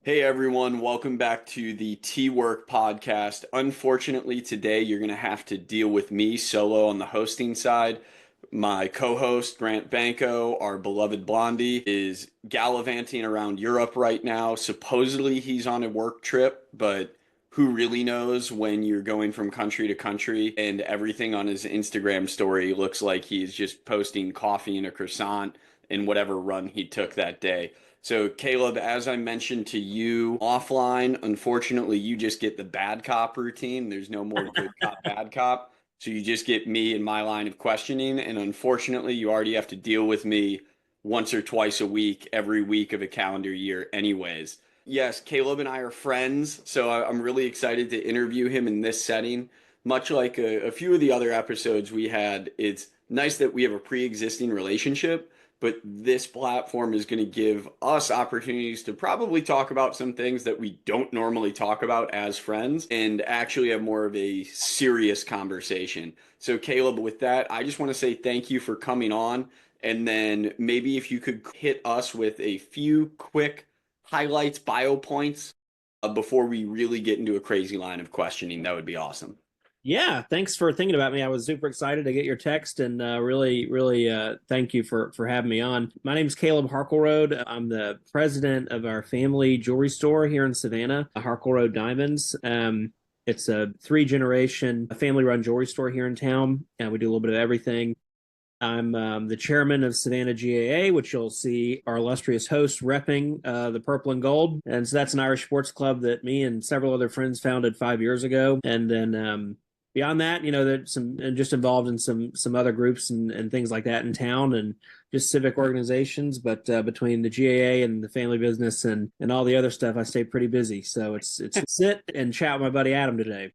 Hey everyone, welcome back to the T Work podcast. Unfortunately, today you're going to have to deal with me solo on the hosting side. My co host, Grant Banco, our beloved Blondie, is gallivanting around Europe right now. Supposedly he's on a work trip, but who really knows when you're going from country to country and everything on his Instagram story looks like he's just posting coffee and a croissant in whatever run he took that day. So, Caleb, as I mentioned to you offline, unfortunately, you just get the bad cop routine. There's no more good cop, bad cop. So, you just get me and my line of questioning. And unfortunately, you already have to deal with me once or twice a week, every week of a calendar year, anyways. Yes, Caleb and I are friends. So, I'm really excited to interview him in this setting. Much like a few of the other episodes we had, it's nice that we have a pre existing relationship, but this platform is going to give us opportunities to probably talk about some things that we don't normally talk about as friends and actually have more of a serious conversation. So, Caleb, with that, I just want to say thank you for coming on. And then maybe if you could hit us with a few quick highlights, bio points before we really get into a crazy line of questioning, that would be awesome. Yeah, thanks for thinking about me. I was super excited to get your text and really thank you for having me on. My name is Caleb Harkleroad. I'm the president of our family jewelry store here in Savannah, Harkleroad Diamonds. It's a three-generation family-run jewelry store here in town, and we do a little bit of everything. I'm the chairman of Savannah GAA, which you'll see our illustrious host repping the purple and gold. And so that's an Irish sports club that me and several other friends founded 5 years ago. And then beyond that, there's some and just involved in some other groups and things like that in town and just civic organizations. But between the GAA and the family business and all the other stuff, I stay pretty busy. So it's sit and chat with my buddy Adam today.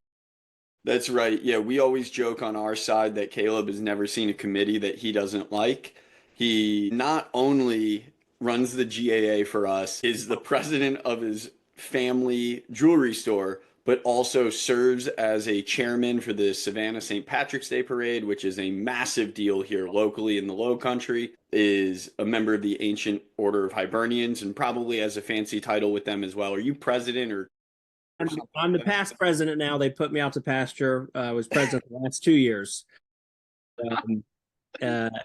That's right. Yeah, we always joke on our side that Caleb has never seen a committee that he doesn't like. He not only runs the GAA for us, is the president of his family jewelry store, but also serves as a chairman for the Savannah St. Patrick's Day Parade, which is a massive deal here locally in the Low Country, is a member of the Ancient Order of Hibernians and probably has a fancy title with them as well. Are you president or something I'm the like that? past president now. They put me out to pasture. I was president the last 2 years. Um,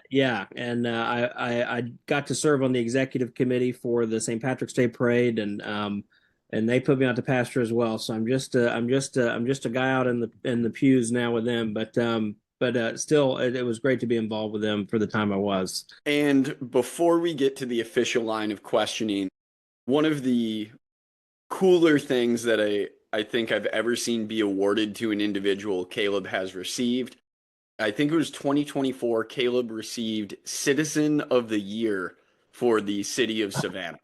yeah, and I got to serve on the executive committee for the St. Patrick's Day Parade, and they put me out to pasture as well. So I'm just a guy out in the pews now with them. But still, it was great to be involved with them for the time I was. And before we get to the official line of questioning, one of the cooler things that I think I've ever seen be awarded to an individual Caleb has received. I think it was 2024. Caleb received Citizen of the Year for the city of Savannah.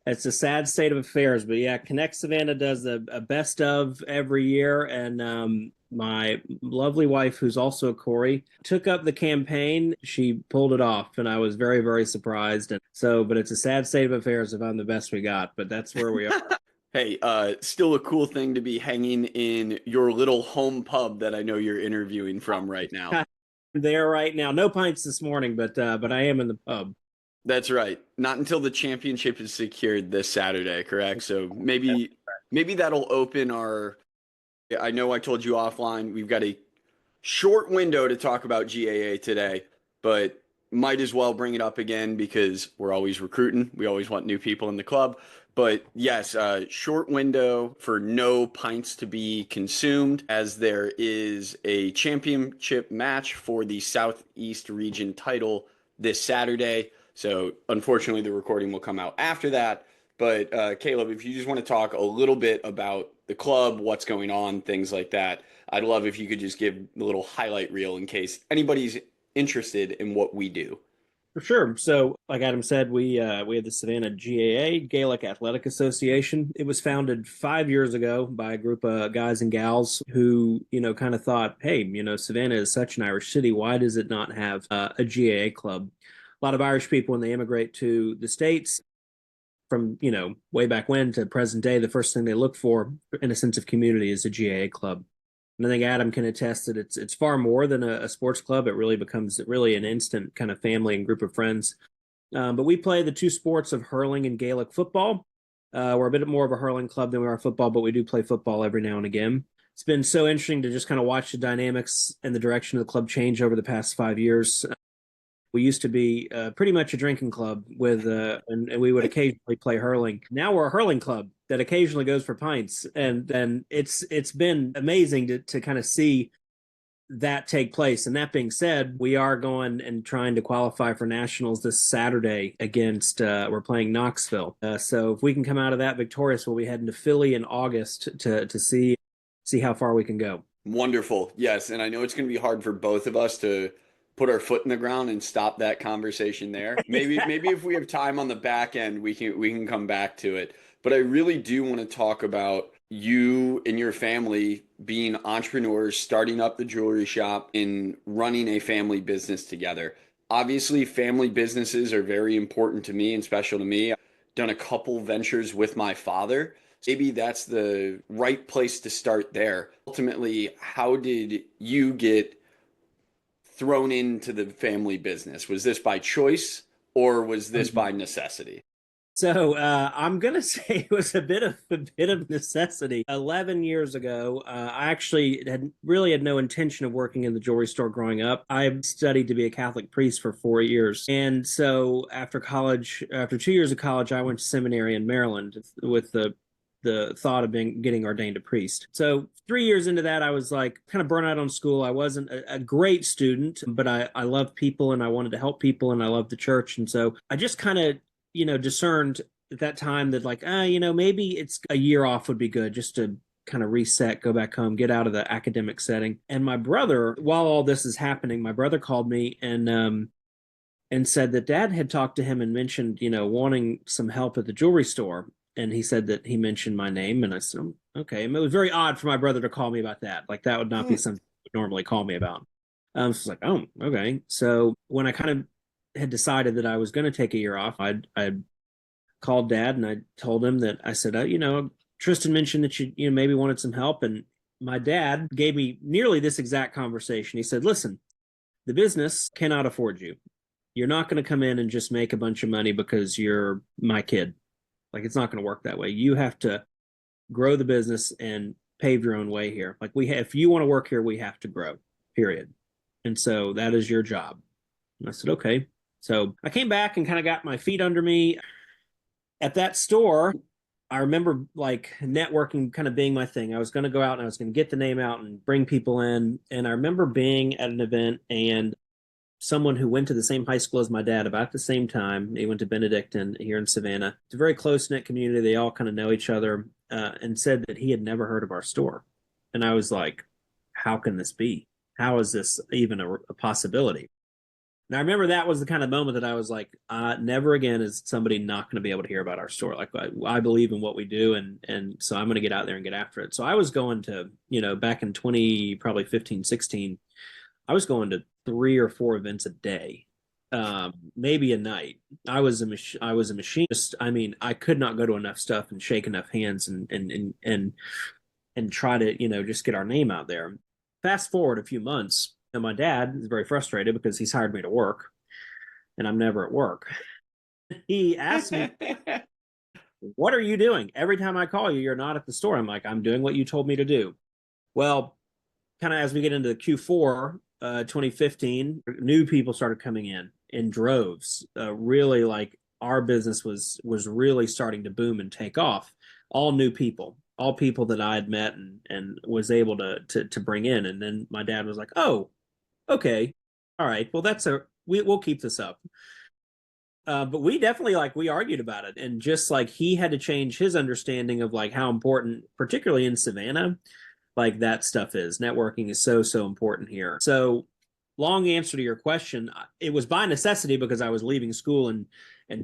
It's a sad state of affairs, but yeah, Connect Savannah does a best of every year, and my lovely wife, who's also a Corey, took up the campaign. She pulled it off, and I was very surprised. And so, but it's a sad state of affairs if I'm the best we got, but that's where we are. Hey, still a cool thing to be hanging in your little home pub that I know you're interviewing from right now. There right now, no pints this morning, but I am in the pub. That's right. Not until the championship is secured this Saturday, correct? So maybe that'll open our. I know I told you offline we've got a short window to talk about GAA today, but might as well bring it up again because we're always recruiting. We always want new people in the club. But yes, short window for no pints to be consumed as there is a championship match for the Southeast region title this Saturday. So unfortunately, the recording will come out after that. But Caleb, if you just want to talk a little bit about the club, what's going on, things like that, I'd love if you could just give a little highlight reel in case anybody's interested in what we do. For sure. So, like Adam said, we have the Savannah GAA, Gaelic Athletic Association. It was founded 5 years ago by a group of guys and gals who, kind of thought, hey, Savannah is such an Irish city. Why does it not have a GAA club? A lot of Irish people, when they immigrate to the States, from way back when to present day, the first thing they look for in a sense of community is a GAA club. And I think Adam can attest that it's far more than a sports club. It really becomes really an instant kind of family and group of friends. But we play the two sports of hurling and Gaelic football. We're a bit more of a hurling club than we are football, but we do play football every now and again. It's been so interesting to just kind of watch the dynamics and the direction of the club change over the past 5 years. We used to be pretty much a drinking club and we would occasionally play hurling. Now we're a hurling club that occasionally goes for pints, and it's been amazing to kind of see that take place. And that being said, we are going and trying to qualify for nationals this Saturday against we're playing Knoxville. So if we can come out of that victorious, we'll be heading to Philly in August to see how far we can go. Wonderful. Yes, and I know it's going to be hard for both of us to put our foot in the ground and stop that conversation there. Maybe if we have time on the back end, we can come back to it. But I really do want to talk about you and your family being entrepreneurs, starting up the jewelry shop and running a family business together. Obviously, family businesses are very important to me and special to me. I've done a couple ventures with my father. Maybe that's the right place to start there. Ultimately, how did you get thrown into the family business? Was this by choice or was this by necessity? So I'm gonna say it was a bit of necessity. 11 years ago, I actually had no intention of working in the jewelry store growing up. I studied to be a Catholic priest for 4 years, and so after college, after 2 years of college, I went to seminary in Maryland with the thought of getting ordained a priest. So 3 years into that, I was like kind of burnt out on school. I wasn't a great student, but I love people and I wanted to help people and I loved the church. And so I just kind of, discerned at that time that like, maybe it's a year off would be good just to kind of reset, go back home, get out of the academic setting. And my brother, while all this is happening, my brother called me and said that dad had talked to him and mentioned, wanting some help at the jewelry store. And he said that he mentioned my name. And I said, okay. And it was very odd for my brother to call me about that. Like that would not be something he would normally call me about. So I was like, oh, okay. So when I kind of had decided that I was going to take a year off, I'd called dad and I told him that I said, Tristan mentioned that you maybe wanted some help. And my dad gave me nearly this exact conversation. He said, listen, the business cannot afford you. You're not going to come in and just make a bunch of money because you're my kid. Like it's not going to work that way. You have to grow the business and pave your own way here. Like if you want to work here, we have to grow, period. And so that is your job. And I said, okay. So I came back and kind of got my feet under me at that store. I remember like networking kind of being my thing. I was going to go out and I was going to get the name out and bring people in. And I remember being at an event and someone who went to the same high school as my dad about the same time. He went to Benedictine here in Savannah. It's a very close knit community. They all kind of know each other, and said that he had never heard of our store. And I was like, how can this be? How is this even a possibility? And I remember that was the kind of moment that I was like, never again is somebody not going to be able to hear about our store. Like I believe in what we do. And so I'm going to get out there and get after it. So I was going to, back in 20, probably 15, 16, I was going to 3 or 4 events a day, maybe a night. I was a machine. Just, I mean, I could not go to enough stuff and shake enough hands and try to, just get our name out there. Fast forward a few months, and my dad is very frustrated because he's hired me to work, and I'm never at work. He asked me, "What are you doing? Every time I call you, you're not at the store." I'm like, "I'm doing what you told me to do." Well, kind of as we get into the Q4 2015, new people started coming in droves. Really, like our business was really starting to boom and take off. All new people, all people that I had met and was able to bring in. And then my dad was like, "Oh, okay, all right. Well, we'll keep this up." But we definitely we argued about it, and just like he had to change his understanding of like how important, particularly in Savannah, like that stuff is. Networking is so important here. So long answer to your question, it was by necessity because I was leaving school and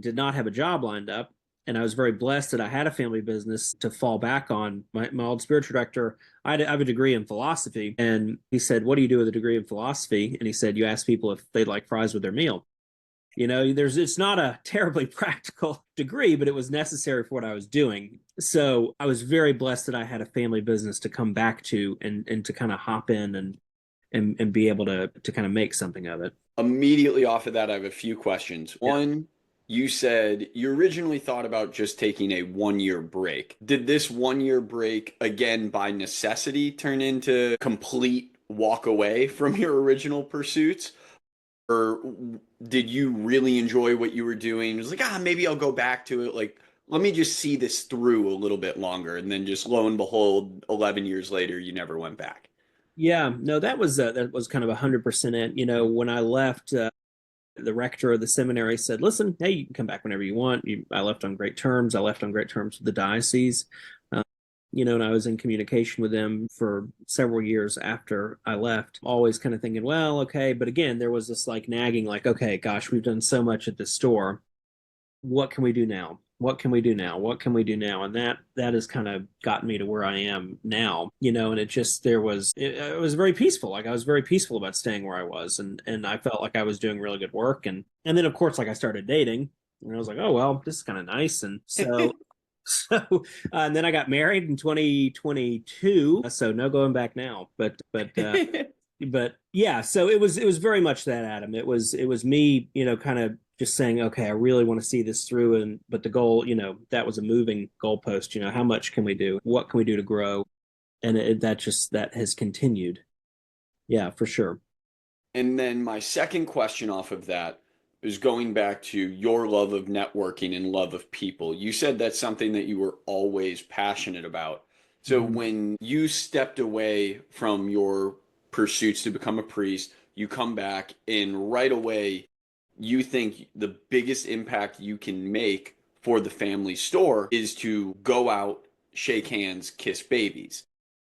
did not have a job lined up. And I was very blessed that I had a family business to fall back on. My old spiritual director, I have a degree in philosophy. And he said, "What do you do with a degree in philosophy?" And he said, "You ask people if they'd like fries with their meal." It's not a terribly practical degree, but it was necessary for what I was doing. So I was very blessed that I had a family business to come back to and to kind of hop in and be able to kind of make something of it. Immediately off of that, I have a few questions. Yeah. One, you said you originally thought about just taking a 1 year break. Did this 1 year break, again by necessity, turn into complete walk away from your original pursuits? Or did you really enjoy what you were doing? It was like, maybe I'll go back to it. Like, let me just see this through a little bit longer. And then just lo and behold, 11 years later, you never went back. Yeah, no, that was kind of 100% it. When I left, the rector of the seminary said, "Listen, hey, you can come back whenever you want." I left on great terms. I left on great terms with the diocese. Uh, and I was in communication with them for several years after I left, always kind of thinking, well, okay. But again, there was this like nagging, like, okay, gosh, we've done so much at this store. What can we do now? What can we do now? What can we do now? And that has kind of gotten me to where I am now, and it was very peaceful. Like I was very peaceful about staying where I was, and I felt like I was doing really good work. And then of course, like I started dating, and I was like, oh well, this is kind of nice. And so and then I got married in 2022, so no going back now. But yeah, so it was very much that, Adam. It was me, kind of just saying, okay, I really want to see this through, and but the goal, that was a moving goalpost. How much can we do? What can we do to grow? And that has continued. Yeah, for sure. And then my second question off of that is going back to your love of networking and love of people. You said that's something that you were always passionate about. So Mhm. when you stepped away from your pursuits to become a priest, you come back and right away you think the biggest impact you can make for the family store is to go out, shake hands, kiss babies.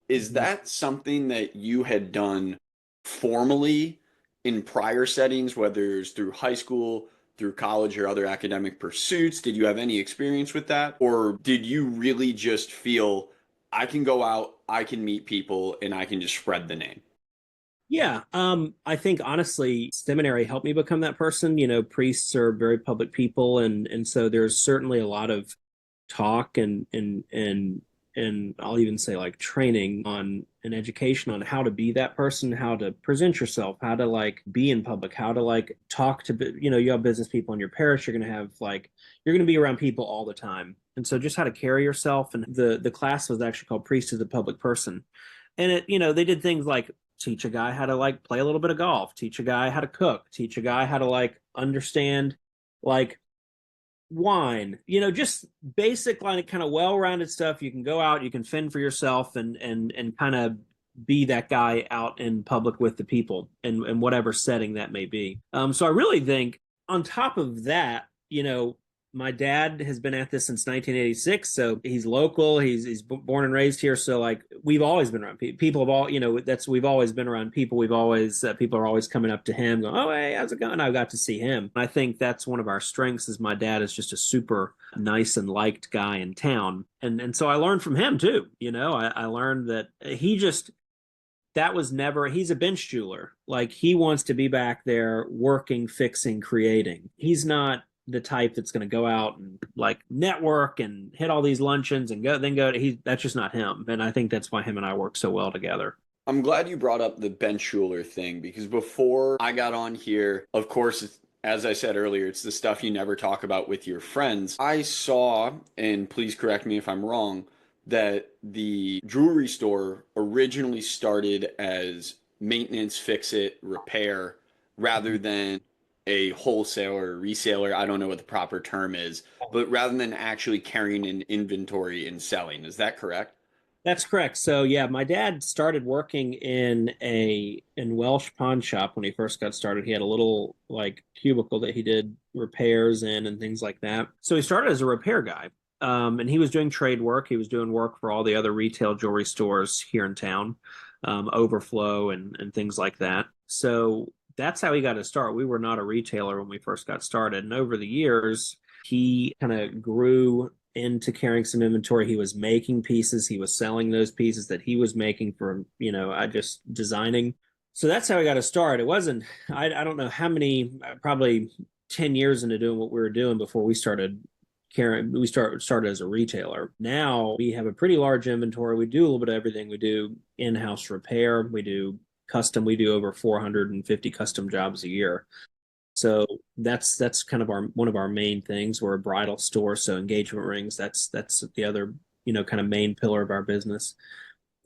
Is Mhm. that something that you had done formally in prior settings, whether it's through high school, through college, or other academic pursuits? Did you have any experience with that? Or did you really just feel I can go out, I can meet people, and I can just spread the name? Yeah, I think honestly, seminary helped me become that person. Priests are very public people, and so there's certainly a lot of talk and I'll even say like training on an education on how to be that person, how to present yourself, how to like be in public, how to like talk to, you have business people in your parish, you're going to have like you're going to be around people all the time. And so just how to carry yourself, and the class was actually called Priest as a Public Person. And they did things like teach a guy how to like play a little bit of golf, teach a guy how to cook, teach a guy how to like understand like wine, just basic like kind of well-rounded stuff. You can go out, you can fend for yourself, and kind of be that guy out in public with the people and whatever setting that may be. So I really think on top of that, my dad has been at this since 1986, so he's local. He's born and raised here, so like we've always been around people of all. That's we've always been around people. We've always people are always coming up to him, going, "Oh, hey, how's it going?" I got to see him. I think that's one of our strengths. Is my dad is just a super nice and liked guy in town, and so I learned from him too. I learned that he just that was never he's a bench jeweler. Like he wants to be back there working, fixing, creating. He's not the type that's going to go out and like network and hit all these luncheons and go he that's just not him. And I think that's why him and I work so well together. I'm glad you brought up the Ben Schuler thing because before I got on here, of course, as I said earlier, it's the stuff you never talk about with your friends. I saw, and please correct me if I'm wrong, that the jewelry store originally started as maintenance, fix it, repair, rather than a wholesaler, reseller. I don't know what the proper term is, but rather than actually carrying an inventory and selling. Is that correct? That's correct. So yeah, my dad started working in Welsh pawn shop when he first got started. He had a little like cubicle that he did repairs in and things like that. So he started as a repair guy. And he was doing trade work. He was doing work for all the other retail jewelry stores here in town, Overflow and things like that. So that's how he got to start. We were not a retailer when we first got started. And over the years, he kind of grew into carrying some inventory. He was making pieces. He was selling those pieces that he was making for, I just designing. So that's how I got to start. It wasn't, I don't know how many, probably 10 years into doing what we were doing before we started carrying, started as a retailer. Now we have a pretty large inventory. We do a little bit of everything. We do in-house repair. We do custom. We do over 450 custom jobs a year. So that's kind of our one of our main things. We're a bridal store, so engagement rings, that's the other, kind of main pillar of our business.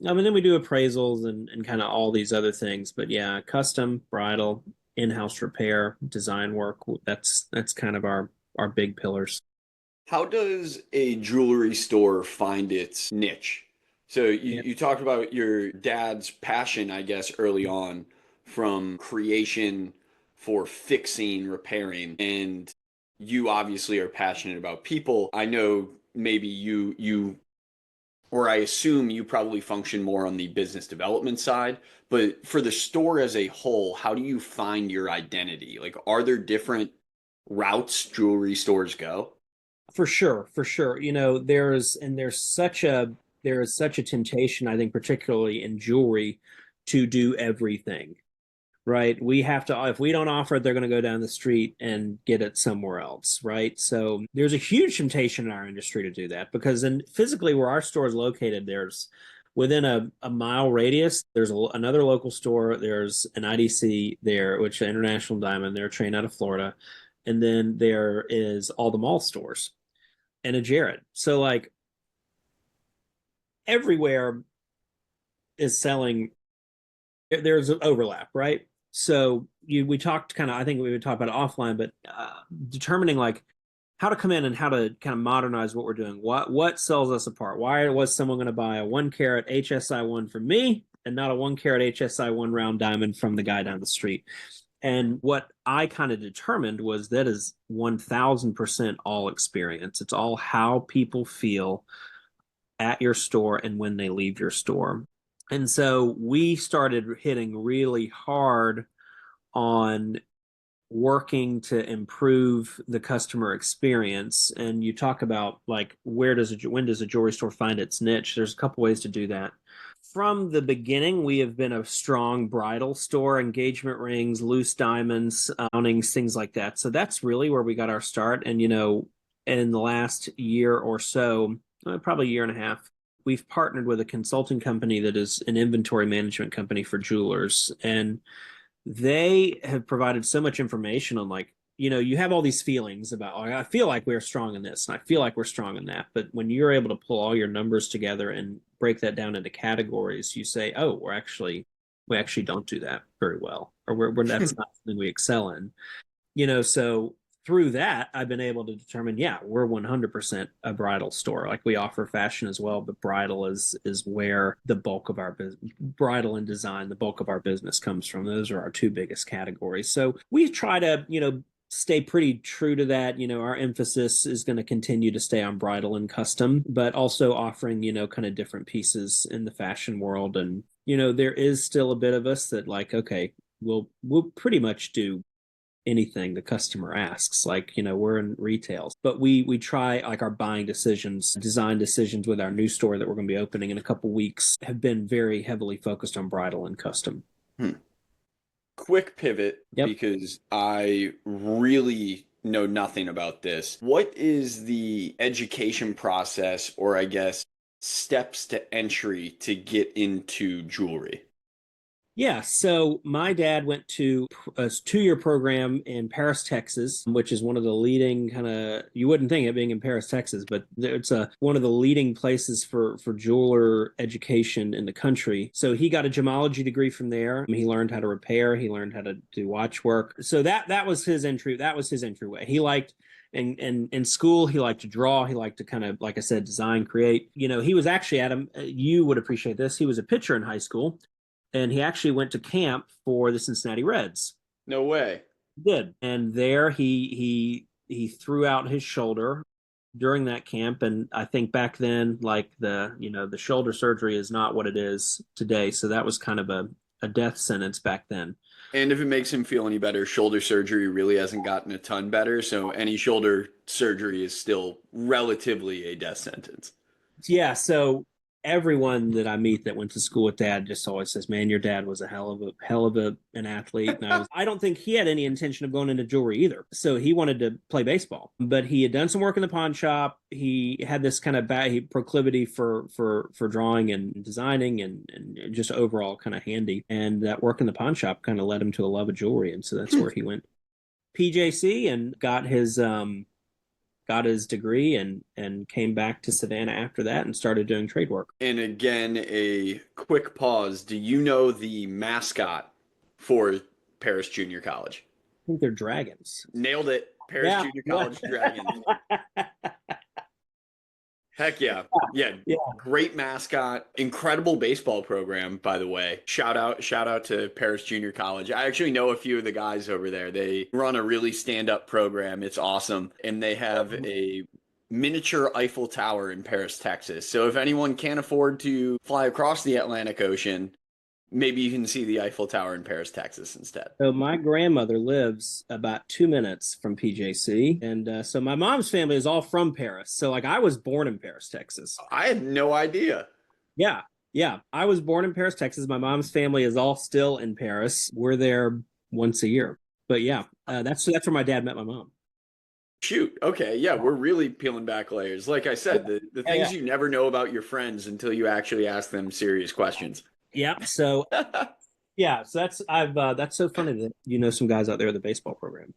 I mean, then we do appraisals and kind of all these other things. But yeah, custom, bridal, in-house repair, design work, that's kind of our big pillars. How does a jewelry store find its niche? So Yeah, you talked about your dad's passion, I guess, early on from creation for fixing, repairing, and you obviously are passionate about people. I know maybe or I assume you probably function more on the business development side, but for the store as a whole, how do you find your identity? Like, are there different routes jewelry stores go? for sure, for sure. There is such a temptation, I think, particularly in jewelry, to do everything. Right? We have to, if we don't offer it, they're going to go down the street and get it somewhere else. Right? So there's a huge temptation in our industry to do that because then physically where our store is located, there's within a mile radius, there's another local store. There's an IDC there, which is International Diamond. They're a chain out of Florida. And then there is all the mall stores and a Jared. So like everywhere is selling, there's an overlap, right? So we talked kind of, I think we would talk about it offline, but determining like how to come in and how to kind of modernize what we're doing. What sells us apart? Why was someone going to buy a 1 carat HSI one from me and not a 1 carat HSI one round diamond from the guy down the street? And what I kind of determined was that is 1000% all experience. It's all how people feel at your store and when they leave your store. And so we started hitting really hard on working to improve the customer experience. And you talk about like when does a jewelry store find its niche? There's a couple ways to do that. From the beginning, we have been a strong bridal store, engagement rings, loose diamonds, ounings, things like that. So that's really where we got our start. And in the last year or so, probably a year and a half, we've partnered with a consulting company that is an inventory management company for jewelers. And they have provided so much information on like, you have all these feelings about, oh, I feel like we're strong in this and I feel like we're strong in that. But when you're able to pull all your numbers together and break that down into categories, you say, oh, we actually don't do that very well, or that's not something we excel in. So through that, I've been able to determine, yeah, we're 100% a bridal store. Like we offer fashion as well, but bridal is where the bulk of our business, bridal and design, the bulk of our business comes from. Those are our two biggest categories. So we try to, stay pretty true to that. Our emphasis is going to continue to stay on bridal and custom, but also offering, kind of different pieces in the fashion world. And, there is still a bit of us that like, okay, we'll pretty much do anything the customer asks. Like, we're in retail, but we try like our buying decisions, design decisions with our new store that we're going to be opening in a couple weeks have been very heavily focused on bridal and custom. Hmm. Quick pivot Yep. because I really know nothing about this. What is the education process, or I guess steps to entry to get into jewelry? Yeah, so my dad went to a 2 year program in Paris, Texas, which is one of the leading kind of, you wouldn't think it being in Paris, Texas, but it's one of the leading places for jeweler education in the country. So he got a gemology degree from there. He learned how to repair, he learned how to do watch work. So that was his entry, that was his entryway. He liked and in school he liked to draw, he liked to kind of, like I said, design, create. He was actually, Adam, you would appreciate this, he was a pitcher in high school, and he actually went to camp for the Cincinnati Reds. No way. He did, and there he threw out his shoulder during that camp. And I think back then, like the shoulder surgery is not what it is today, so that was kind of a death sentence back then. And if it makes him feel any better, shoulder surgery really hasn't gotten a ton better. So any shoulder surgery is still relatively a death sentence. Yeah, so everyone that I meet that went to school with dad just always says, "Man, your dad was a hell of an athlete." And I don't think he had any intention of going into jewelry either. So he wanted to play baseball, but he had done some work in the pawn shop. He had this kind of proclivity for drawing and designing and just overall kind of handy. And that work in the pawn shop kind of led him to a love of jewelry, and so that's where he went. PJC and got his degree and came back to Savannah after that and started doing trade work. And again, a quick pause. Do you know the mascot for Paris Junior College? I think they're dragons. Nailed it. Paris Yeah, Junior yeah. College Dragons. Heck yeah. Yeah. Yeah. Great mascot. Incredible baseball program, by the way. Shout out to Paris Junior College. I actually know a few of the guys over there. They run a really stand-up program. It's awesome. And they have a miniature Eiffel Tower in Paris, Texas. So if anyone can't afford to fly across the Atlantic Ocean, maybe you can see the Eiffel Tower in Paris, Texas instead. So my grandmother lives about 2 minutes from PJC, and so my mom's family is all from Paris. So like I was born in Paris, Texas. I had no idea. Yeah, yeah, I was born in Paris, Texas. My mom's family is all still in Paris. We're there once a year. But yeah, that's where my dad met my mom. Shoot. Okay. Yeah, we're really peeling back layers. Like I said, the Yeah, things yeah. you never know about your friends until you actually ask them serious questions. Yeah. So yeah, so that's so funny that you know some guys out there in the baseball program.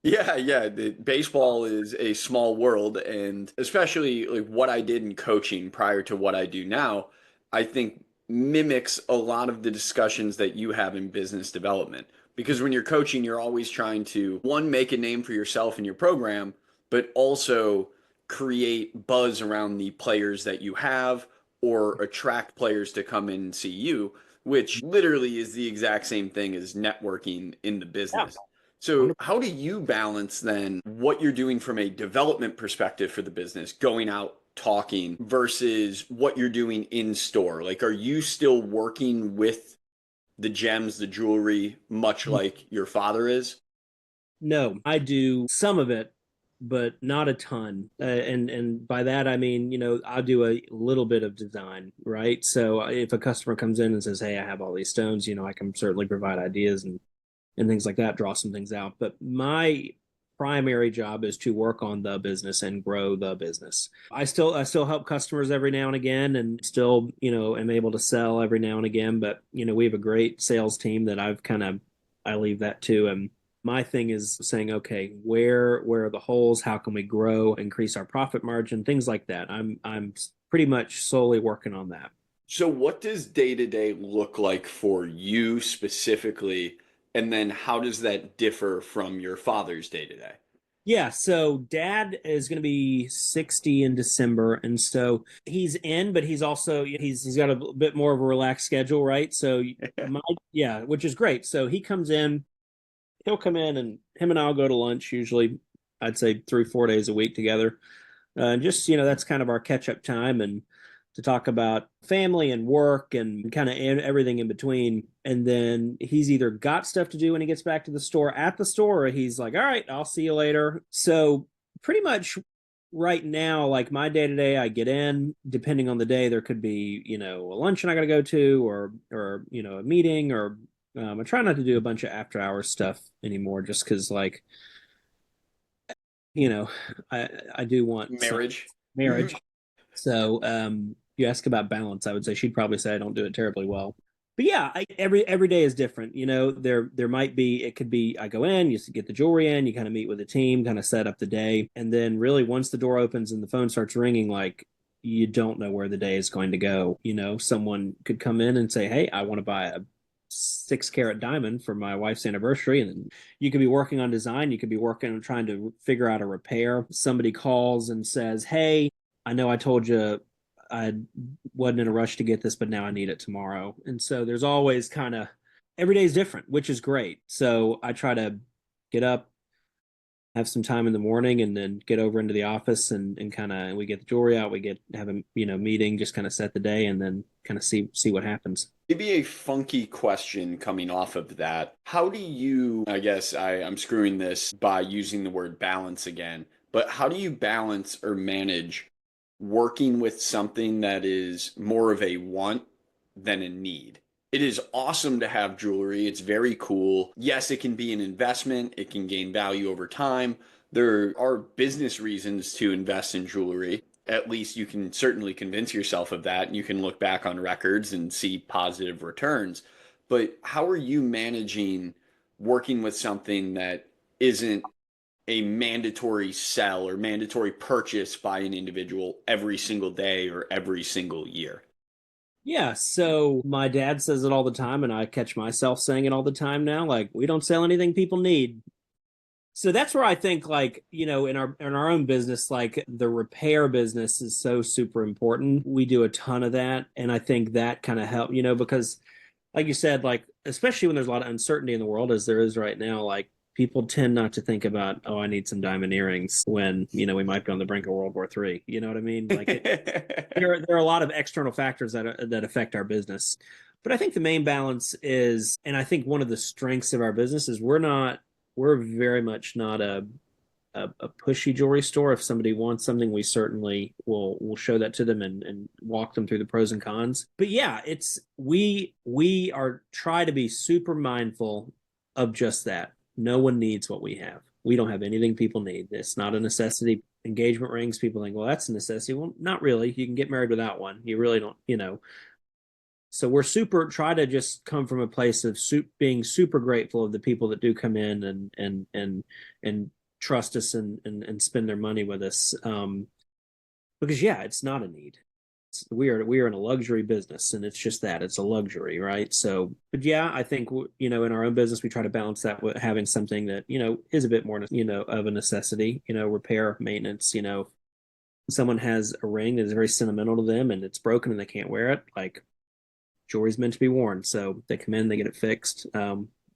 Yeah, yeah. Baseball is a small world, and especially like what I did in coaching prior to what I do now, I think mimics a lot of the discussions that you have in business development. Because when you're coaching, you're always trying to, one, make a name for yourself and your program, but also create buzz around the players that you have or attract players to come in and see you, which literally is the exact same thing as networking in the Yeah. business. So, how do you balance then what you're doing from a development perspective for the business, going out talking versus what you're doing in store? Like, are you still working with the gems, the jewelry, much like your father is? No, I do some of it, but not a ton. And by that I mean, I'll do a little bit of design, right? So if a customer comes in and says, "Hey, I have all these stones," I can certainly provide ideas and things like that, draw some things out. But my primary job is to work on the business and grow the business. I still help customers every now and again and still, am able to sell every now and again, but we have a great sales team that I leave that to. And my thing is saying, okay, where are the holes? How can we grow, increase our profit margin, things like that. I'm pretty much solely working on that. So, what does day to day look like for you specifically? And then, how does that differ from your father's day to day? Yeah, so dad is going to be 60 in December, and so he's in, but he's got a bit more of a relaxed schedule, right? So my yeah, which is great. So he'll come in and him and I'll go to lunch usually. I'd say 3 4 days a week together. And just that's kind of our catch up time and to talk about family and work and kind of everything in between. And then he's either got stuff to do when he gets back to the store at the store, or he's like, "All right, I'll see you later." So pretty much right now, like my day to day, I get in. Depending on the day, there could be a luncheon I got to go to, or a meeting, or I try not to do a bunch of after hours stuff anymore, just because like you know, I do want some Marriage. marriage. So you ask about balance, I would say she'd probably say I don't do it terribly well. But yeah, every day is different. There might be it could be I go in, you get the jewelry in, you kind of meet with the team, kind of set up the day, and then really once the door opens and the phone starts ringing, like you don't know where the day is going to go. Someone could come in and say, "Hey, I want to buy a 6 carat diamond for my wife's anniversary," and then you could be working on design, you could be working on trying to figure out a repair. Somebody calls and says, "Hey, I know I told you I wasn't in a rush to get this, but now I need it tomorrow." And so there's always kind of every day is different, which is great. So I try to get up, have some time in the morning, and then get over into the office and kind of we get the jewelry out, we get have a meeting, just kind of set the day, and then kind of see what happens. Maybe a funky question coming off of that. How do you, I guess I'm screwing this by using the word balance again, but how do you balance or manage working with something that is more of a want than a need? It is awesome to have jewelry. It's very cool. Yes, it can be an investment. It can gain value over time. There are business reasons to invest in jewelry. At least you can certainly convince yourself of that. And you can look back on records and see positive returns. But how are you managing working with something that isn't a mandatory sell or mandatory purchase by an individual every single day or every single year. Yeah, so my dad says it all the time, and I catch myself saying it all the time now. Like, we don't sell anything people need. So that's where I think, like, in our own business, like the repair business is so super important. We do a ton of that, and I think that kind of help, because like you said, like especially when there's a lot of uncertainty in the world as there is right now, like people tend not to think about, oh, I need some diamond earrings when, we might be on the brink of World War III. You know what I mean? Like there are a lot of external factors that affect our business. But I think the main balance is, and I think one of the strengths of our business is we're very much not a pushy jewelry store. If somebody wants something, we certainly will show that to them and walk them through the pros and cons. But yeah, it's we are try to be super mindful of just that. No one needs what we have. We don't have anything people need. It's not a necessity. Engagement rings, people think, well, that's a necessity. Well, not really. You can get married without one. You really don't. So we're super try to just come from a place of being super grateful of the people that do come in and trust us and spend their money with us. Because yeah, it's not a need. We are in a luxury business, and it's just that it's a luxury, right? So, but yeah, I think in our own business we try to balance that with having something that is a bit more of a necessity. Repair, maintenance. Someone has a ring that is very sentimental to them and it's broken and they can't wear it. Like jewelry's meant to be worn, so they come in, they get it fixed.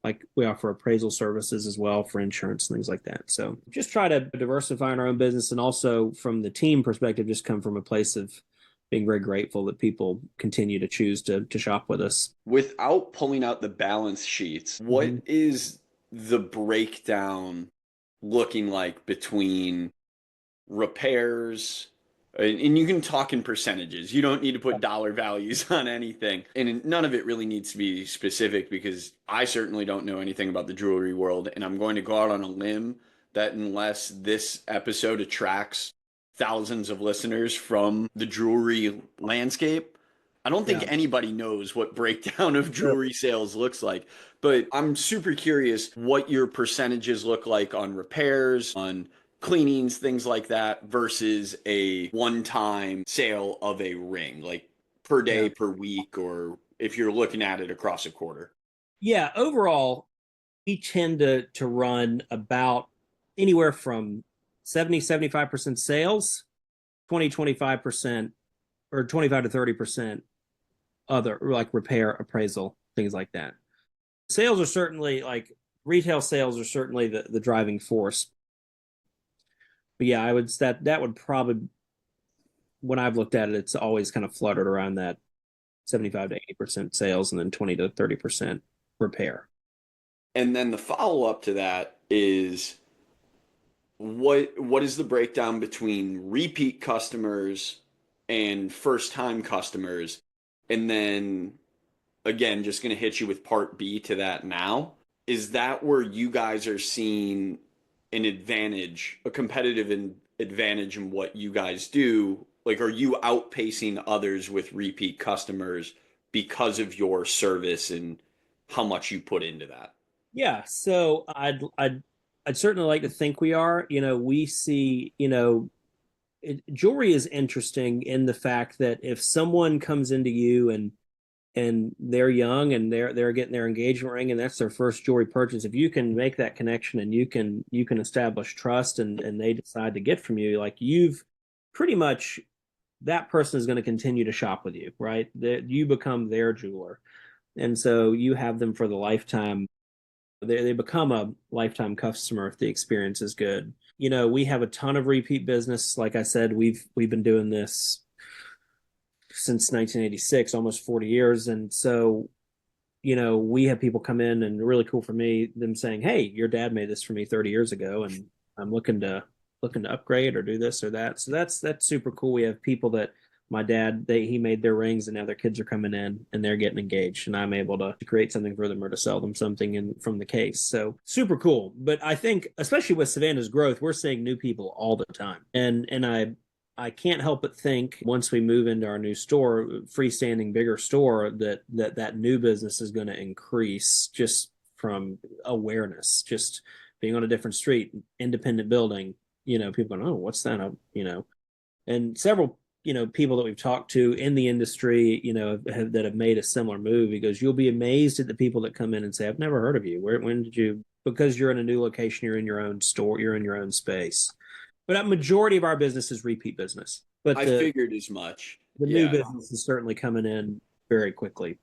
Like we offer appraisal services as well for insurance and things like that. So just try to diversify in our own business, and also from the team perspective, just come from a place of being very grateful that people continue to choose to shop with us. Without pulling out the balance sheets, what Mm-hmm. is the breakdown looking like between repairs? And you can talk in percentages. You don't need to put dollar values on anything. And none of it really needs to be specific because I certainly don't know anything about the jewelry world. And I'm going to go out on a limb that unless this episode attracts thousands of listeners from the jewelry landscape, I don't think Yeah. anybody knows what breakdown of jewelry sales looks like. But I'm super curious what your percentages look like on repairs, on cleanings, things like that, versus a one-time sale of a ring, like per Yeah. day, per week, or if you're looking at it across a quarter. Yeah. Overall, we tend to run about anywhere from 75% sales, 25% or 25 to 30% other, like repair, appraisal, things like that. Sales are certainly, like, retail sales are certainly the driving force. But yeah, I would that would probably, when I've looked at it, it's always kind of fluttered around that 75 to 80% sales and then 20 to 30% repair. And then the follow-up to that is what is the breakdown between repeat customers and first-time customers? And then again, just going to hit you with part B to that now. Is that where you guys are seeing an advantage, a competitive advantage in what you guys do? Like, are you outpacing others with repeat customers because of your service and how much you put into that? Yeah, so I'd certainly like to think we are. We see, jewelry is interesting in the fact that if someone comes into you and they're young and they're getting their engagement ring and that's their first jewelry purchase, if you can make that connection and you can establish trust and they decide to get from you, like you've pretty much, that person is going to continue to shop with you, right? That you become their jeweler, and so you have them for the lifetime. They become a lifetime customer if the experience is good. We have a ton of repeat business. Like I said, we've been doing this since 1986, almost 40 years. And so, we have people come in, and really cool for me, them saying, hey, your dad made this for me 30 years ago, and I'm looking to upgrade or do this or that. So that's super cool. We have people that my dad, he made their rings and now their kids are coming in and they're getting engaged and I'm able to create something for them or to sell them something from the case. So super cool. But I think especially with Savannah's growth, we're seeing new people all the time. And I can't help but think once we move into our new store, freestanding bigger store, that new business is going to increase just from awareness. Just being on a different street, independent building, people going, oh, what's that? And several, people that we've talked to in the industry, that have made a similar move. He goes, you'll be amazed at the people that come in and say, I've never heard of you. When did you? Because you're in a new location, you're in your own store, you're in your own space. But a majority of our business is repeat business. But I figured as much. the new Yeah. business is certainly coming in very quickly.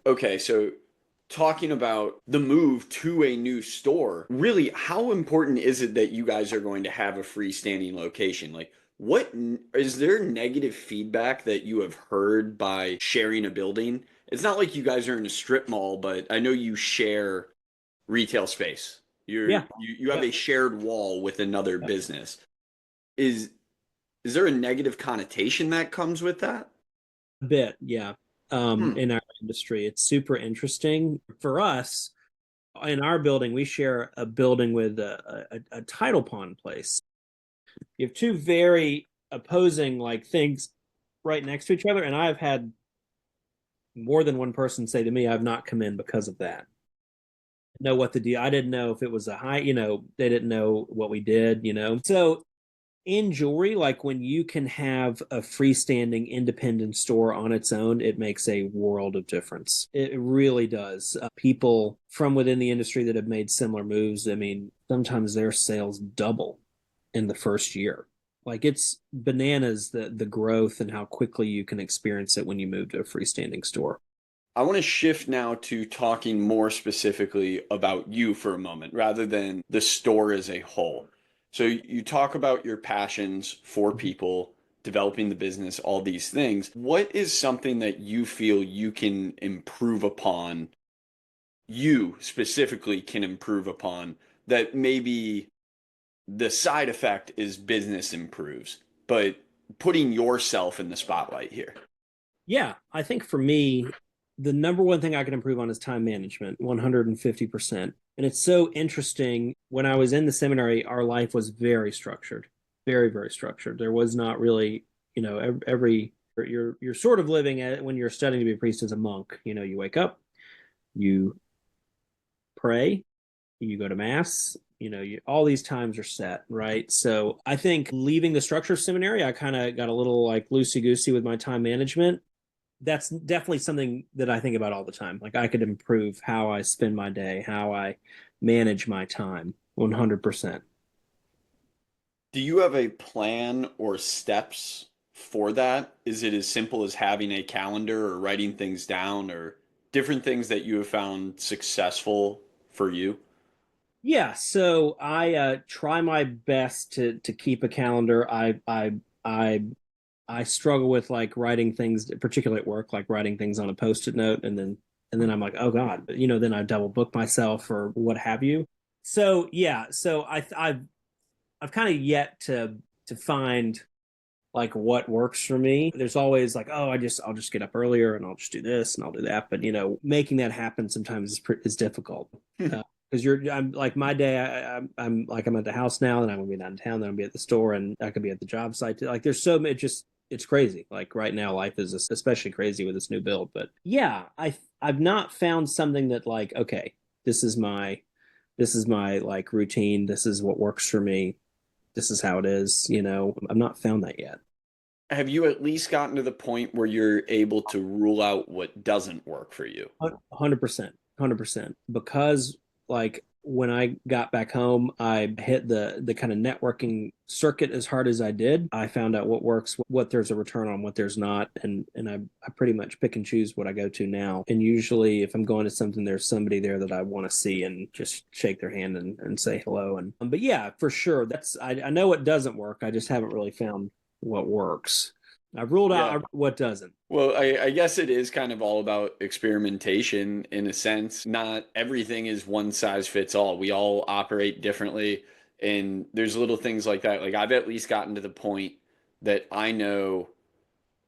Okay, so talking about the move to a new store, really, how important is it that you guys are going to have a freestanding location? Like, what is there negative feedback that you have heard by sharing a building? It's not like you guys are in a strip mall, but I know you share retail space. Yeah. You have Yeah. a shared wall with another business. Is is there a negative connotation that comes with that? A bit, yeah. Hmm. In our industry, it's super interesting for us. In our building, we share a building with a tidal pond place. You have two very opposing like things right next to each other, and I've had more than one person say to me, "I've not come in because of that." Know what the deal? I didn't know if it was a high. They didn't know what we did. So in jewelry, like when you can have a freestanding independent store on its own, it makes a world of difference. It really does. People from within the industry that have made similar moves, I mean, sometimes their sales double in the first year. Like it's bananas the growth and how quickly you can experience it when you move to a freestanding store. I want to shift now to talking more specifically about you for a moment rather than the store as a whole. So you talk about your passions for people, developing the business, all these things. What is something that you feel you can improve upon, you specifically can improve upon, that maybe the side effect is business improves, but putting yourself in the spotlight here? Yeah, I think for me, the number one thing I can improve on is time management, 150%. And it's so interesting. When I was in the seminary, our life was very structured, very, very structured. There was not really, every you're sort of living at when you're studying to be a priest as a monk. You wake up, you pray, you go to mass, all these times are set, right? So I think leaving the structure of seminary, I kind of got a little like loosey goosey with my time management. That's definitely something that I think about all the time. Like I could improve how I spend my day, how I manage my time 100%. Do you have a plan or steps for that? Is it as simple as having a calendar or writing things down or different things that you have found successful for you? Yeah, so I try my best to keep a calendar. I struggle with like writing things, particularly at work, like writing things on a post-it note, and then I'm like, oh God, then I double book myself or what have you. So yeah, so I've kind of yet to find like what works for me. There's always like, oh, I'll just get up earlier and I'll just do this and I'll do that. But making that happen sometimes is difficult. Because I'm like my day, I'm like I'm at the house now, and I'm gonna be downtown, then I'll be at the store, and I could be at the job site. Like there's so much, it's crazy. Like right now, life is especially crazy with this new build. But yeah, I've not found something that like, okay, this is my this is my like routine. This is what works for me. This is how it is. I've not found that yet. Have you at least gotten to the point where you're able to rule out what doesn't work for you? 100%, 100%. Because like when I got back home, I hit the kind of networking circuit as hard as I did. I found out what works, what there's a return on, what there's not, and I pretty much pick and choose what I go to now. And usually, if I'm going to something, there's somebody there that I want to see and just shake their hand and say hello. And but yeah, for sure, I know what doesn't work. I just haven't really found what works. I've ruled Yeah. out what doesn't. Well, I guess it is kind of all about experimentation in a sense. Not everything is one size fits all. We all operate differently, and there's little things like that. Like I've at least gotten to the point that I know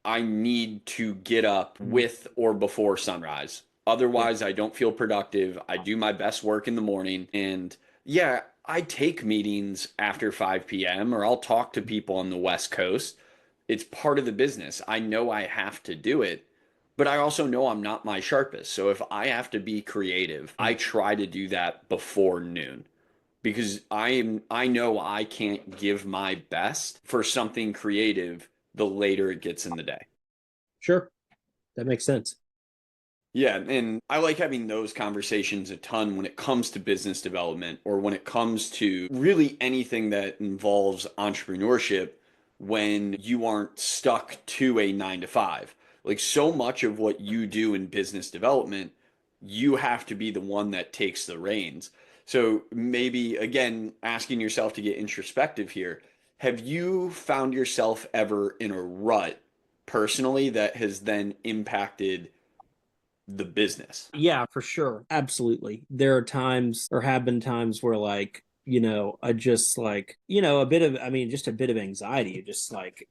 I need to get up Mhm. with or before sunrise. Yeah. Otherwise, I don't feel productive. I do my best work in the morning. And yeah, I take meetings after 5 p.m. or I'll talk to people on the West Coast. It's part of the business. I know I have to do it, but I also know I'm not my sharpest. So if I have to be creative, I try to do that before noon. because I know I can't give my best for something creative the later it gets in the day. Sure, that makes sense. Yeah, and I like having those conversations a ton when it comes to business development or when it comes to really anything that involves entrepreneurship when you aren't stuck to a 9 to 5. Like so much of what you do in business development, you have to be the one that takes the reins. So maybe again, asking yourself to get introspective here, have you found yourself ever in a rut personally that has then impacted the business? Yeah, for sure. Absolutely. There are times or have been times where like, I just like, a bit of, I mean, just a bit of anxiety. You just like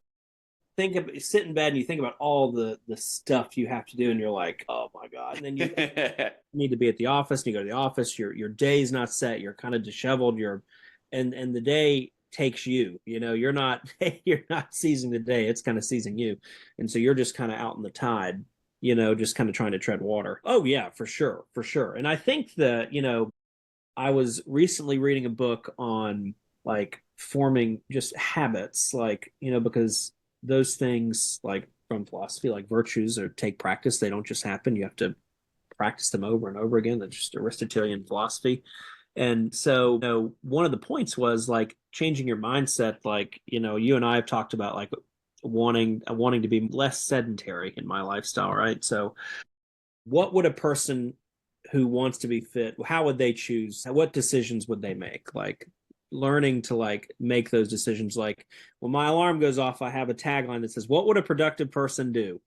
sit in bed and you think about all the stuff you have to do and you're like, oh my God. And then you need to be at the office and you go to the office, your day's not set, you're kind of disheveled, and the day takes you, you're not you're not seizing the day, it's kind of seizing you. And so you're just kind of out in the tide, just kind of trying to tread water. Oh yeah, for sure, for sure. And I think that, I was recently reading a book on like forming just habits, like, because those things like from philosophy, like virtues, or take practice. They don't just happen. You have to practice them over and over again. That's just Aristotelian philosophy. And so, one of the points was like changing your mindset. Like, you and I have talked about like wanting to be less sedentary in my lifestyle, right? So, what would a person who wants to be fit, how would they choose? What decisions would they make? Like learning to like make those decisions. Like when my alarm goes off, I have a tagline that says, "What would a productive person do?"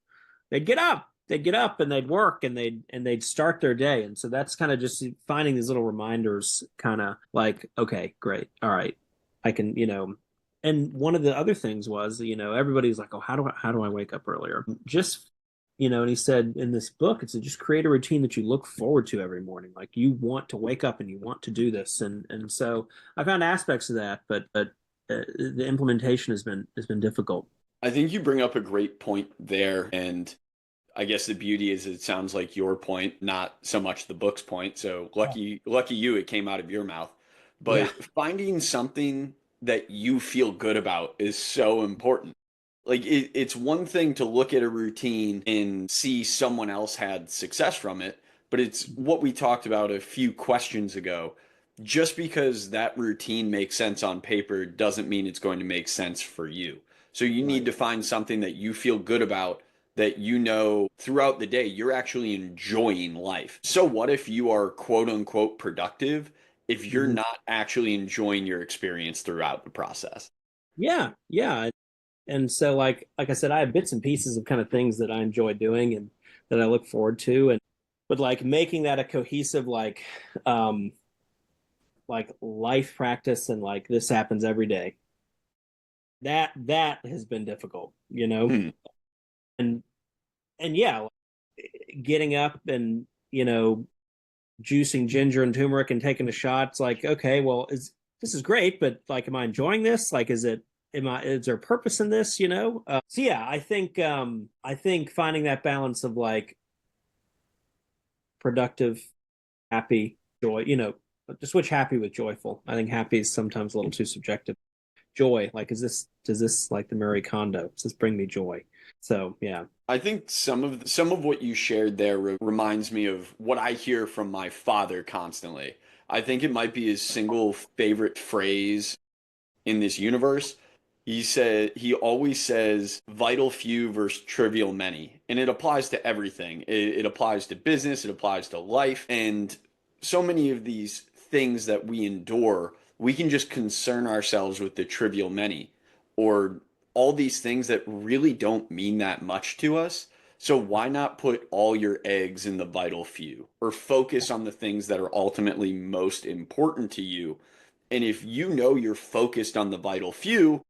They'd get up. They'd get up and they'd work and they'd start their day. And so that's kind of just finding these little reminders, kind of like, okay, great, all right, I can, And one of the other things was, everybody's like, oh, how do I wake up earlier? Just and he said in this book, it's just create a routine that you look forward to every morning. Like you want to wake up and you want to do this, and so I found aspects of that, but the implementation has been difficult. I think you bring up a great point there. And I guess the beauty is it sounds like your point, not so much the book's point. So lucky you, it came out of your mouth. Yeah. But finding something that you feel good about is so important. Like it's one thing to look at a routine and see someone else had success from it, but it's what we talked about a few questions ago. Just because that routine makes sense on paper doesn't mean it's going to make sense for you. So you need Right. to find something that you feel good about, that you know throughout the day you're actually enjoying life. So what if you are quote unquote productive if you're Mhm. not actually enjoying your experience throughout the process? Yeah, yeah. And so like I said, I have bits and pieces of kind of things that I enjoy doing and that I look forward to. And but like making that a cohesive um like life practice, and like this happens every day. That has been difficult, Hmm. And yeah, getting up and juicing ginger and turmeric and taking a shot. It's like, okay, well, this is great, but like, am I enjoying this? Like, is there a purpose in this? So yeah, I think finding that balance of like productive, happy, joy, to switch happy with joyful. I think happy is sometimes a little too subjective. Joy, like, does this like the Marie Kondo? Does this bring me joy? So yeah. I think some of what you shared there reminds me of what I hear from my father constantly. I think it might be his single favorite phrase in this universe. He always says vital few versus trivial many. And it applies to everything. It applies to business, it applies to life. And so many of these things that we endure, we can just concern ourselves with the trivial many or all these things that really don't mean that much to us. So why not put all your eggs in the vital few or focus on the things that are ultimately most important to you? And if you know you're focused on the vital few,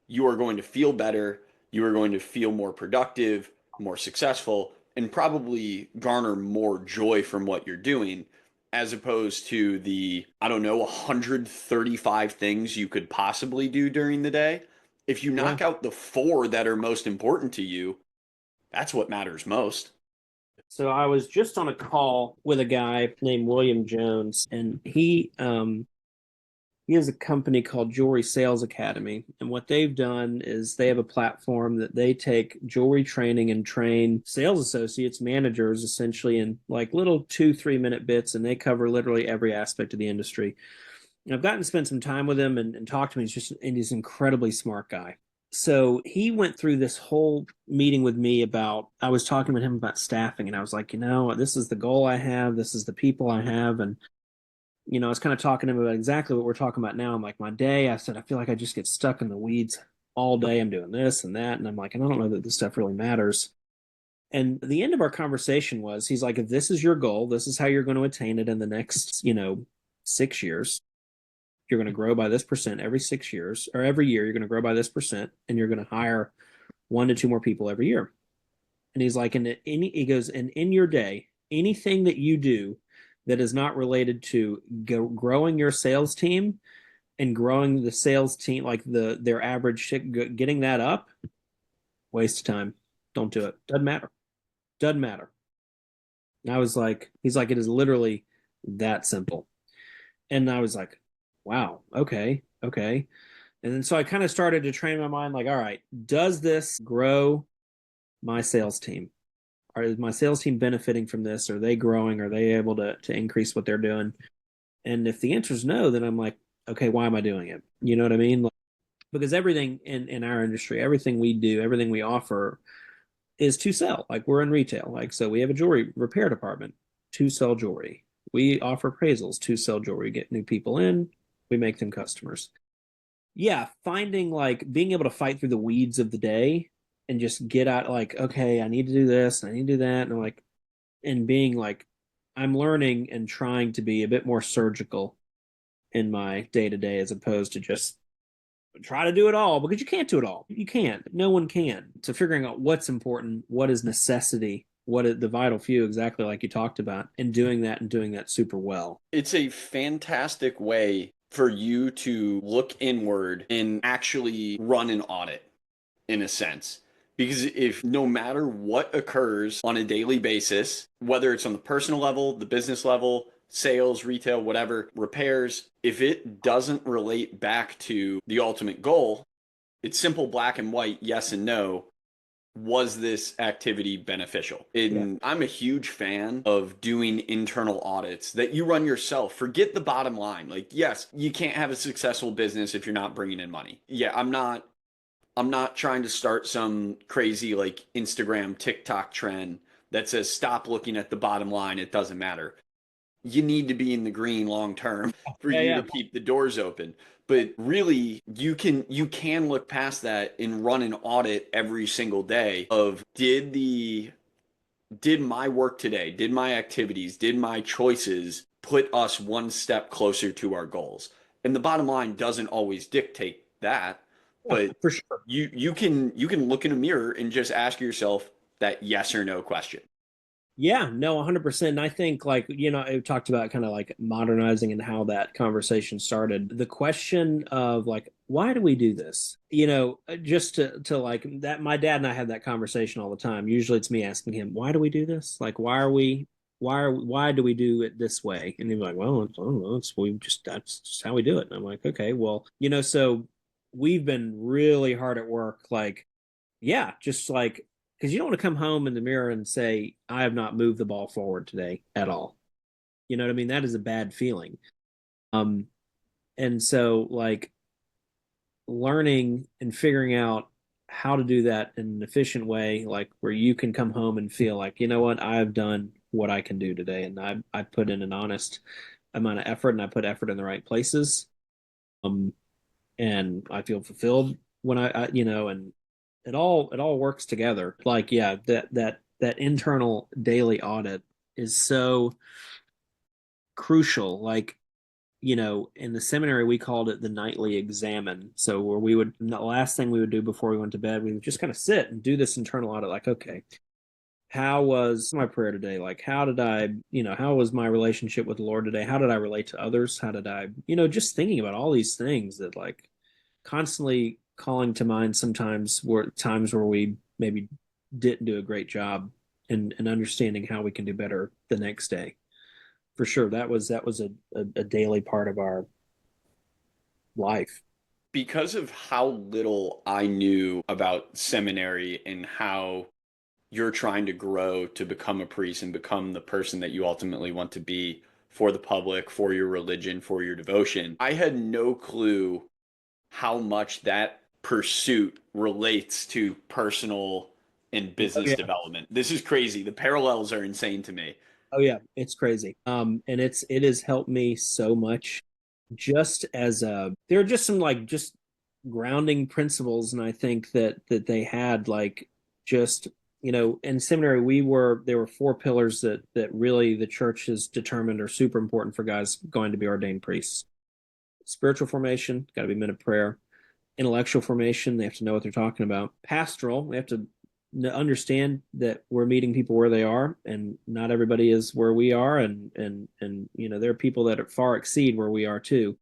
you are going to feel better, you are going to feel more productive, more successful, and probably garner more joy from what you're doing, as opposed to the, I don't know, 135 things you could possibly do during the day. If you Yeah. knock out the four that are most important to you, that's what matters most. So I was just on a call with a guy named William Jones, and he He has a company called Jewelry Sales Academy. And what they've done is they have a platform that they take jewelry training and train sales associates, managers, essentially in like little 2, 3 minute bits. And they cover literally every aspect of the industry. And I've gotten to spend some time with him and talk to him. He's an incredibly smart guy. So he went through this whole meeting with me about, I was talking with him about staffing, and I was like, this is the goal I have. This is the people I have. And I was kind of talking to him about exactly what we're talking about now. I'm like, my day, I said, I feel like I just get stuck in the weeds all day. I'm doing this and that. And I'm like, and I don't know that this stuff really matters. And the end of our conversation was, he's like, if this is your goal, this is how you're going to attain it in the next, 6 years. You're going to grow by this percent every 6 years, or every year, you're going to grow by this percent, and you're going to hire 1 to 2 more people every year. And he's like, he goes, and in your day, anything that you do that is not related to growing your sales team and growing the sales team, like their average, getting that up, waste of time. Don't do it. Doesn't matter. Doesn't matter. And I was like, he's like, it is literally that simple. And I was like, wow, okay, okay. And then so I kind of started to train my mind, like, all right, does this grow my sales team? Is my sales team benefiting from this? Are they growing? Are they able to increase what they're doing? And if the answer is no, then I'm like, okay, why am I doing it? You know what I mean? Like, because everything in our industry, everything we do, everything we offer is to sell. Like, we're in retail. Like, so we have a jewelry repair department to sell jewelry. We offer appraisals to sell jewelry, get new people in, we make them customers. Yeah, finding like being able to fight through the weeds of the day and just get out, like, okay, I need to do this, I need to do that. And I'm like, and being like, I'm learning and trying to be a bit more surgical in my day to day, as opposed to just try to do it all, because you can't do it all. You can't. No one can. So figuring out what's important, what is necessity, what is the vital few, exactly like you talked about, and doing that super well. It's a fantastic way for you to look inward and actually run an audit in a sense. Because if no matter what occurs on a daily basis, whether it's on the personal level, the business level, sales, retail, whatever, repairs, if it doesn't relate back to the ultimate goal, it's simple black and white, yes and no. Was this activity beneficial? Yeah. And I'm a huge fan of doing internal audits that you run yourself. Forget the bottom line. Like, yes, you can't have a successful business if you're not bringing in money. Yeah, I'm not trying to start some crazy like Instagram, TikTok trend that says stop looking at the bottom line. It doesn't matter. You need to be in the green long term for Yeah, you yeah. to keep the doors open. But really, you can look past that and run an audit every single day of did my work today, did my activities, did my choices put us one step closer to our goals? And the bottom line doesn't always dictate that, Yeah, but for sure. you can look in a mirror and just ask yourself that yes or no question. Yeah, no, 100%. And I think, like, I talked about kind of like modernizing and how that conversation started. The question of like, why do we do this? Just to like that, my dad and I have that conversation all the time. Usually it's me asking him, why do we do this? Like, why do we do it this way? And he's like, well, I don't know. That's just how we do it. And I'm like, okay, well, so we've been really hard at work, like, yeah, just like, because you don't want to come home in the mirror and say, I have not moved the ball forward today at all. You know what I mean? That is a bad feeling. Um, and so like learning and figuring out how to do that in an efficient way, like where you can come home and feel like, you know what, I've done what I can do today, and I put in an honest amount of effort, and I put effort in the right places. Um, and I feel fulfilled when and it all works together. Like, yeah, that internal daily audit is so crucial. Like, in the seminary we called it the nightly examine. So where the last thing we would do before we went to bed, we would just kind of sit and do this internal audit. Like, okay, how was my prayer today? Like, how was my relationship with the Lord today? How did I relate to others? How did I, just thinking about all these things that like constantly calling to mind sometimes were times where we maybe didn't do a great job in understanding how we can do better the next day. For sure, that was a daily part of our life. Because of how little I knew about seminary and how you're trying to grow to become a priest and become the person that you ultimately want to be for the public, for your religion, for your devotion, I had no clue how much that pursuit relates to personal and Oh business yeah. development. This is crazy. The parallels are insane to me. Oh yeah, it's crazy. And it has helped me so much. Just as there are just some like just grounding principles, and I think that they had like just in seminary there were four pillars that really the church has determined are super important for guys going to be ordained priests. Spiritual formation, got to be men of prayer. Intellectual formation, they have to know what they're talking about. Pastoral, we have to understand that we're meeting people where they are, and not everybody is where we are, and there are people that far exceed where we are too.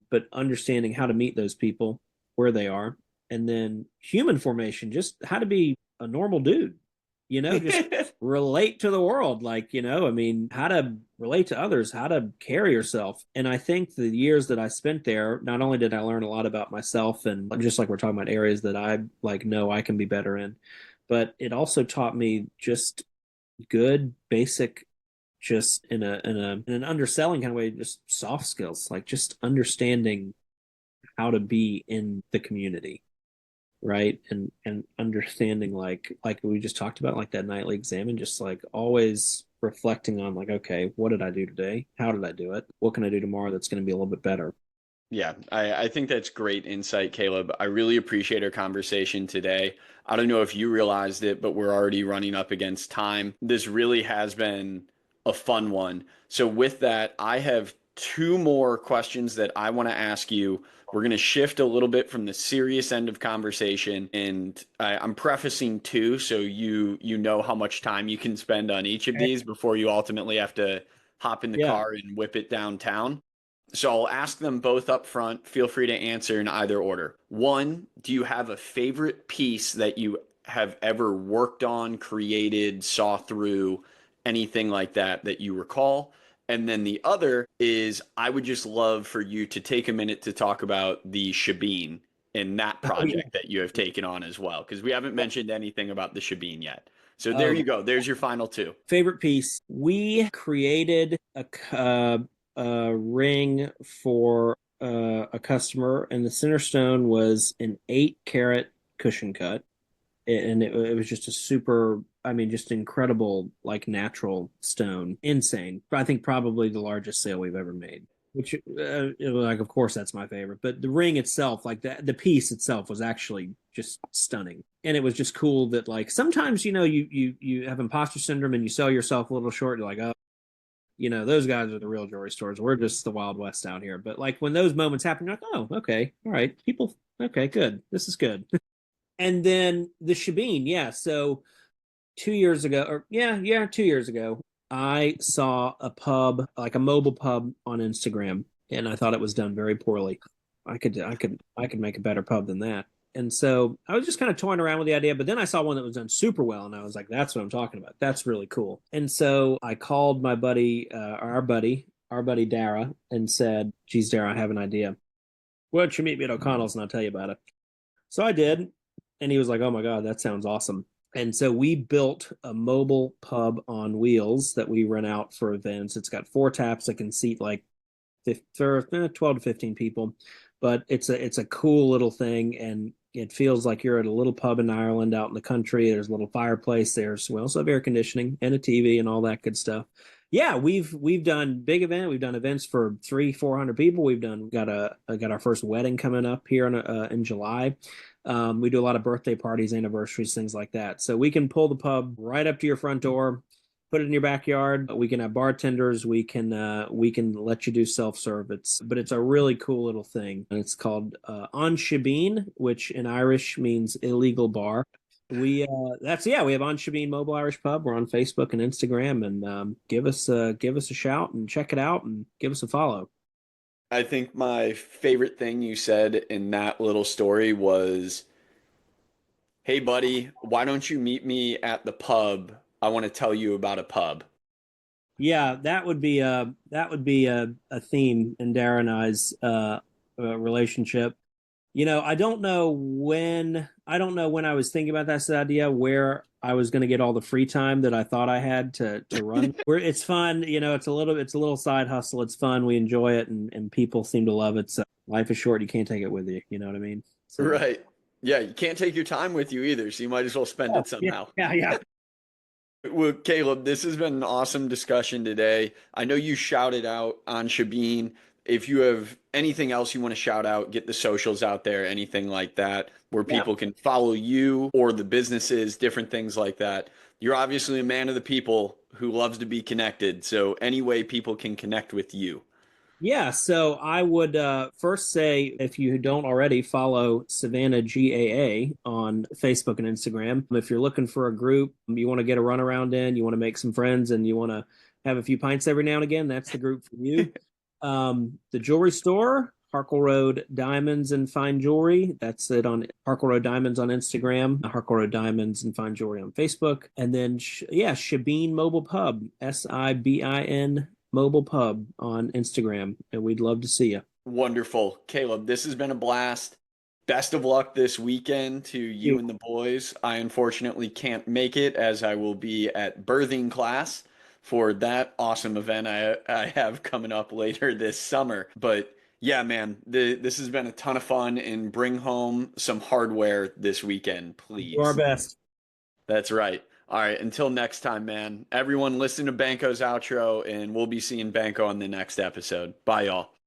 But understanding how to meet those people where they are, and then human formation, just how to be a normal dude, just relate to the world, like I mean, how to relate to others, how to carry yourself. And I think the years that I spent there, not only did I learn a lot about myself, and just like we're talking about areas that I like know I can be better in, but it also taught me just good basic, just in an underselling kind of way, just soft skills, like just understanding how to be in the community, right? And understanding, like we just talked about, like that nightly exam, and just like always reflecting on, like, okay, what did I do today? How did I do it? What can I do tomorrow that's going to be a little bit better? Yeah, I think that's great insight, Caleb. I really appreciate our conversation today. I don't know if you realized it, but we're already running up against time. This really has been a fun one. So, with that, I have two more questions that I want to ask you. We're going to shift a little bit from the serious end of conversation, and I'm prefacing two, so you know how much time you can spend on each of Okay. these before you ultimately have to hop in the Yeah. car and whip it downtown. So I'll ask them both up front. Feel free to answer in either order. One, do you have a favorite piece that you have ever worked on, created, saw through, anything like that that you recall? And then the other is I would just love for you to take a minute to talk about the Shabin and that Oh yeah. project that you have taken on as well, because we haven't mentioned anything about the Shabin yet. So there Oh, you go. There's your final two. favorite piece. We created a ring for a customer, and the center stone was an 8 carat cushion cut, and it was just a super, I mean, just incredible, like natural stone, insane. I think probably the largest sale we've ever made. Which, like, of course, that's my favorite. But the ring itself, like the piece itself, was actually just stunning, and it was just cool that, like, sometimes you have imposter syndrome and you sell yourself a little short. You're like, oh, those guys are the real jewelry stores. We're just the Wild West out here. But like when those moments happen, you're like, oh, okay, all right, people, okay, good, this is good. And then the Shabin, yeah. So 2 years ago, or yeah, 2 years ago, I saw a pub, like a mobile pub on Instagram, and I thought it was done very poorly. I could make a better pub than that. And so I was just kind of toying around with the idea, but then I saw one that was done super well, and I was like, "That's what I'm talking about. That's really cool." And so I called my buddy, our buddy Dara, and said, "Geez, Dara, I have an idea. Why don't you meet me at O'Connell's and I'll tell you about it?" So I did, and he was like, "Oh my god, that sounds awesome." And so we built a mobile pub on wheels that we rent out for events. It's got 4 taps that can seat like 12 to 15 people, but it's a cool little thing, and it feels like you're at a little pub in Ireland out in the country. There's a little fireplace. We also have air conditioning and a TV and all that good stuff. Yeah, we've done big event. We've done events for 300-400 people. We've got our first wedding coming up here in July. We do a lot of birthday parties, anniversaries, things like that. So we can pull the pub right up to your front door, put it in your backyard. We can have bartenders. We can let you do self-serve. It's a really cool little thing, and it's called An Sibin, which in Irish means illegal bar. We have An Sibin Mobile Irish Pub. We're on Facebook and Instagram, and give us a shout and check it out and give us a follow. I think my favorite thing you said in that little story was, "Hey, buddy, why don't you meet me at the pub? I want to tell you about a pub." Yeah, that would be a theme in Dara and I's relationship. I don't know when I was thinking about this idea where I was going to get all the free time that I thought I had to run. Where it's fun, it's a little side hustle. It's fun. We enjoy it, and people seem to love it. So life is short. You can't take it with you. You know what I mean? So Right. Yeah, you can't take your time with you either, so you might as well spend oh, it yeah, somehow. yeah, yeah. Well, Caleb, this has been an awesome discussion today. I know you shouted out An Sibin. If you have anything else you want to shout out, get the socials out there, anything like that, where Yeah. people can follow you or the businesses, different things like that. You're obviously a man of the people who loves to be connected. So any way people can connect with you. Yeah, so I would first say if you don't already follow Savannah GAA on Facebook and Instagram, if you're looking for a group, you want to get a run around in, you want to make some friends, and you want to have a few pints every now and again, that's the group for you. The jewelry store, Harkleroad Diamonds and Fine Jewelry. That's it on Harkleroad Diamonds on Instagram, Harkleroad Diamonds and Fine Jewelry on Facebook. And then, Shabin Mobile Pub, Sibin Mobile Pub on Instagram. And we'd love to see you. Wonderful. Caleb, this has been a blast. Best of luck this weekend to you and the boys. I unfortunately can't make it as I will be at birthing class for that awesome event I have coming up later this summer. But yeah, man, this has been a ton of fun and bring home some hardware this weekend, Do our please. best. That's right. All right, until next time, man. Everyone listen to Banco's outro and we'll be seeing Banco on the next episode. Bye, y'all.